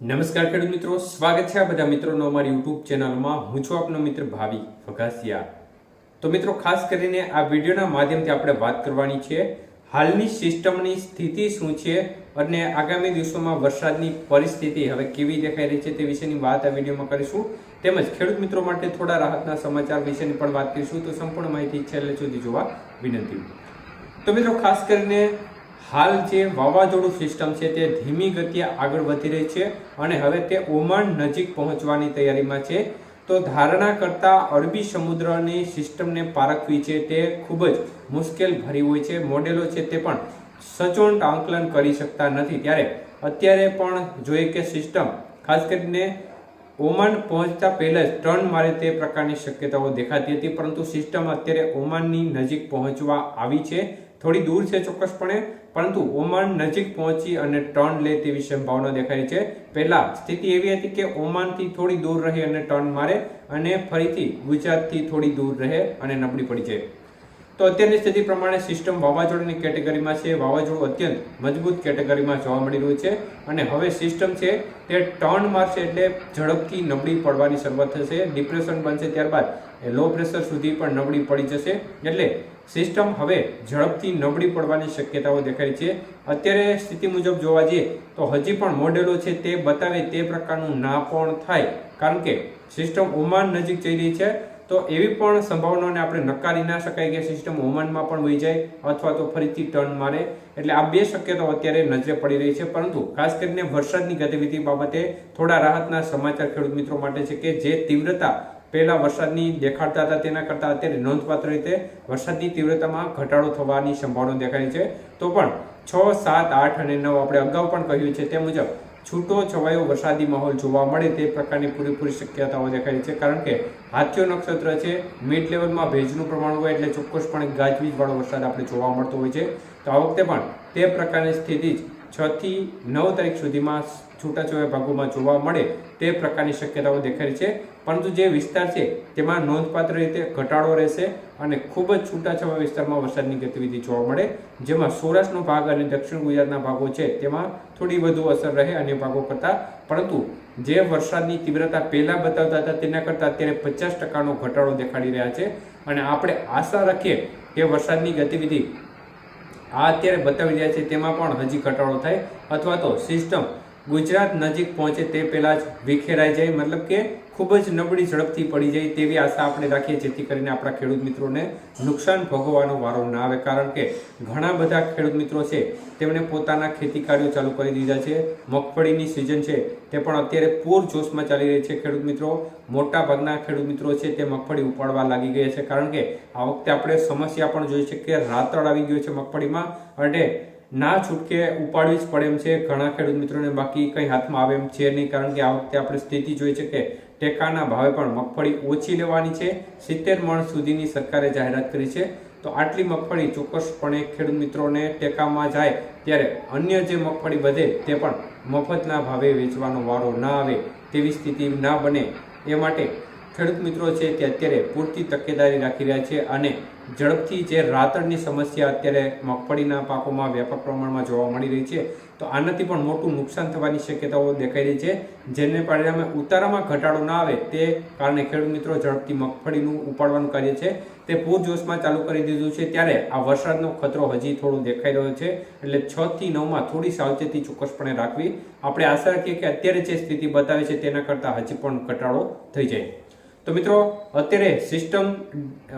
નમસ્કાર ખેડૂત મિત્રો, સ્વાગત છે આ બધા મિત્રોનો અમારી યુટ્યુબ ચેનલમાં. હું છું આપનો મિત્ર ભાવિ વઘાસિયા. તો મિત્રો, ખાસ કરીને આ વિડીયોના માધ્યમથી આપણે વાત કરવાની છે હાલની સિસ્ટમની સ્થિતિ શું છે અને આગામી દિવસોમાં વરસાદની પરિસ્થિતિ હવે કેવી દેખાઈ રહી છે તે વિશેની વાત આ વિડીયોમાં કરીશું. તેમજ ખેડૂત મિત્રો માટે થોડા રાહતના સમાચાર વિશેની પણ વાત કરીશું. તો સંપૂર્ણ માહિતી છેલ્લે સુધી જોવા વિનંતી. તો મિત્રો, ખાસ કરીને હાલ જે વાવાઝોડું સિસ્ટમ છે તે ધીમી ગતિએ આગળ વધી રહી છે અને હવે તે ઓમાન નજીક પહોંચવાની તૈયારીમાં છે. તો ધારણા કરતા અરબી સમુદ્રની સિસ્ટમને પારખવી છે તે ખૂબ જ મુશ્કેલ ભરી હોય છે. મોડેલો છે તે પણ સચોટ આંકલન કરી શકતા નથી. ત્યારે અત્યારે પણ જોઈએ કે સિસ્ટમ ખાસ કરીને ઓમાન પહોંચતા પહેલા જ ટર્ન મારે તે પ્રકારની શક્યતાઓ દેખાતી હતી, પરંતુ સિસ્ટમ અત્યારે ઓમાનની નજીક પહોંચવા આવી છે. થોડી દૂર છે ચોક્કસપણે, પરંતુ ઓમાન નજીક પહોંચી અને ટર્ન લે તેવી સંભાવના દેખાય છે. પહેલા સ્થિતિ એવી હતી કે ઓમાનથી થોડી દૂર રહી અને ટર્ન મારે અને ફરીથી ગુજરાતથી થોડી દૂર રહે અને નબળી પડી જાય. તો અત્યારની સ્થિતિ પ્રમાણે સિસ્ટમ વાવાઝોડાની કેટેગરીમાં છે. વાવાઝોડું અત્યંત મજબૂત કેટેગરીમાં જોવા મળી રહ્યું છે અને હવે સિસ્ટમ છે તે ટર્ન મારશે એટલે ઝડપથી નબળી પડવાની શરૂઆત થશે. ડિપ્રેશન બનશે, ત્યારબાદ લો પ્રેશર સુધી પણ નબળી પડી જશે. એટલે સિસ્ટમ હવે ઝડપથી નબળી પડવાની શક્યતાઓ દેખાય છે. અત્યારે સ્થિતિ મુજબ જોવા જઈએ તો હજી પણ મોડેલો છે તે બતાવે તે પ્રકારનું ના પણ થાય, કારણ કે સિસ્ટમ ઓમાન નજીક જઈ રહી છે. તો એવી પણ સંભાવનાઓને આપણે નકારી ના શકાય કે સિસ્ટમ ઓમાનમાં પણ વહી જાય અથવા તો ફરીથી ટર્ન મારે. એટલે આ બે શક્યતાઓ અત્યારે નજરે પડી રહી છે. પરંતુ ખાસ કરીને વરસાદની ગતિવિધિ બાબતે થોડા રાહતના સમાચાર ખેડૂત મિત્રો માટે છે કે જે તીવ્રતા પહેલા વરસાદની દેખાડતા હતા તેના કરતાં અત્યારે નોંધપાત્ર રીતે વરસાદની તીવ્રતામાં ઘટાડો થવાની સંભાવના દેખાય છે. તો પણ 6, 7, 8 અને 9 આપણે અગાઉ પણ કહ્યું છે તે મુજબ છૂટો છવાયો વરસાદી માહોલ જોવા મળે તે પ્રકારની પૂરેપૂરી શક્યતાઓ દેખાય છે. કારણ કે હાથીઓ નક્ષત્ર છે, મિડ લેવલમાં ભેજનું પ્રમાણ હોય એટલે ચોક્કસપણે ગાજવીજ વાળો વરસાદ આપણે જોવા મળતો હોય છે. તો આ વખતે પણ તે પ્રકારની સ્થિતિ 6 થી 9 તારીખ સુધીમાં છૂટાછવાયા ભાગોમાં જોવા મળે તે પ્રકારની શક્યતાઓ દેખાય છે. પરંતુ જે વિસ્તાર છે તેમાં નોંધપાત્ર રીતે ઘટાડો રહેશે અને ખૂબ જ છૂટાછવાયા વિસ્તારમાં વરસાદની ગતિવિધિ જોવા મળે, જેમાં સૌરાષ્ટ્રનો ભાગ અને દક્ષિણ ગુજરાતના ભાગો છે તેમાં થોડી વધુ અસર રહે અન્ય ભાગો કરતાં. પરંતુ જે વરસાદની તીવ્રતા પહેલા બતાવતા હતા તેના કરતાં અત્યારે 50% ઘટાડો દેખાડી રહ્યા છે અને આપણે આશા રાખીએ કે વરસાદની ગતિવિધિ આ અત્યારે બતાવી રહ્યા છે તેમાં પણ હજી ઘટાડો થાય અથવા તો સિસ્ટમ ગુજરાત નજીક પહોંચે તે પહેલા જ વિખેરાઈ જાય, મતલબ કે ખૂબ જ નબળી ઝડપથી પડી જાય તેવી આશા આપણે રાખીએ, જેથી કરીને આપણા ખેડૂત મિત્રોને નુકસાન ભોગવવાનો વારો ના આવે. કારણ કે ઘણા બધા ખેડૂત મિત્રો છે તેમણે પોતાના ખેતી કાર્યો ચાલુ કરી દીધા છે. મગફળીની સિઝન છે તે પણ અત્યારે પૂર જોશમાં ચાલી રહી છે. ખેડૂત મિત્રો, મોટા ભાગના ખેડૂત મિત્રો છે તે મગફળી ઉપાડવા લાગી ગયા છે. કારણ કે આ વખતે આપણે સમસ્યા પણ જોઈ છે કે રાતળ આવી ગયો છે મગફળીમાં અને ના છૂટકે ઉપાડવી જ પડે એમ છે ઘણા ખેડૂત મિત્રોને. બાકી કંઈ હાથમાં આવે એમ છે નહીં, કારણ કે આ વખતે આપણે સ્થિતિ જોઈ છે કે ટેકાના ભાવે પણ મગફળી ઓછી લેવાની છે. 70 મણ સુધીની સરકારે જાહેરાત કરી છે. તો આટલી મગફળી ચોક્કસપણે ખેડૂત મિત્રોને ટેકામાં જાય ત્યારે અન્ય જે મગફળી વધે તે પણ મફતના ભાવે વેચવાનો વારો ના આવે તેવી સ્થિતિ ના બને એ માટે ખેડૂત મિત્રો છે તે અત્યારે પૂરતી તકેદારી રાખી રહ્યા છે અને ઝડપથી જે રાતળની સમસ્યા અત્યારે મગફળીના પાકોમાં વ્યાપક પ્રમાણમાં જોવા મળી રહી છે, તો આનાથી પણ મોટું નુકસાન થવાની શક્યતાઓ દેખાઈ રહી છે. જેને પરિણામે ઉતારામાં ઘટાડો ના આવે તે કારણે ખેડૂત મિત્રો ઝડપથી મગફળીનું ઉપાડવાનું કાર્ય છે તે પૂરજોશમાં ચાલુ કરી દીધું છે. ત્યારે આ વરસાદનો ખતરો હજી થોડો દેખાઈ રહ્યો છે. એટલે 6 થી 9માં થોડી સાવચેતી ચોક્કસપણે રાખવી. આપણે આશા રાખીએ કે અત્યારે જે સ્થિતિ બતાવે છે તેના કરતાં હજી પણ ઘટાડો થઈ જાય. તો મિત્રો, અત્યારે સિસ્ટમ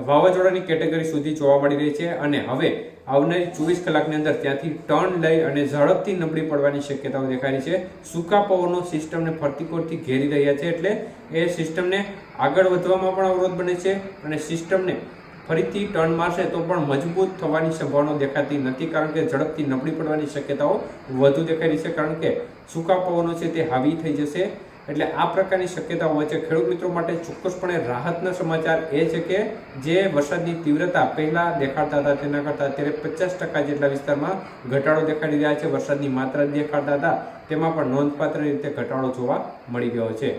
વાવાઝોડાની કેટેગરી સુધી જોવા મળી રહી છે અને હવે આવનારી 24 કલાકની અંદર ત્યાંથી ટર્ન લઈ અને ઝડપથી નબળી પડવાની શક્યતાઓ દેખાઈ છે. સૂકા પવનો સિસ્ટમને ફરતી કોરથી ઘેરી રહ્યા છે એટલે એ સિસ્ટમને આગળ વધવામાં પણ અવરોધ બને છે અને સિસ્ટમને ફરીથી ટર્ન મારશે તો પણ મજબૂત થવાની સંભાવના દેખાતી નથી, કારણ કે ઝડપથી નબળી પડવાની શક્યતાઓ વધુ દેખાઈ રહી છે. કારણ કે સૂકા પવનો છે તે હાવી થઈ જશે. એટલે આ પ્રકારની શક્યતાઓ હોય છે. ખેડૂત મિત્રો માટે ચોક્કસપણે રાહતના સમાચાર એ છે કે જે વરસાદની તીવ્રતા પહેલા દેખાડતા હતા તેના કરતાં અત્યારે 50% જેટલા વિસ્તારમાં ઘટાડો દેખાડી રહ્યા છે. વરસાદની માત્રા દેખાડતા હતા તેમાં પણ નોંધપાત્ર રીતે ઘટાડો જોવા મળી ગયો છે.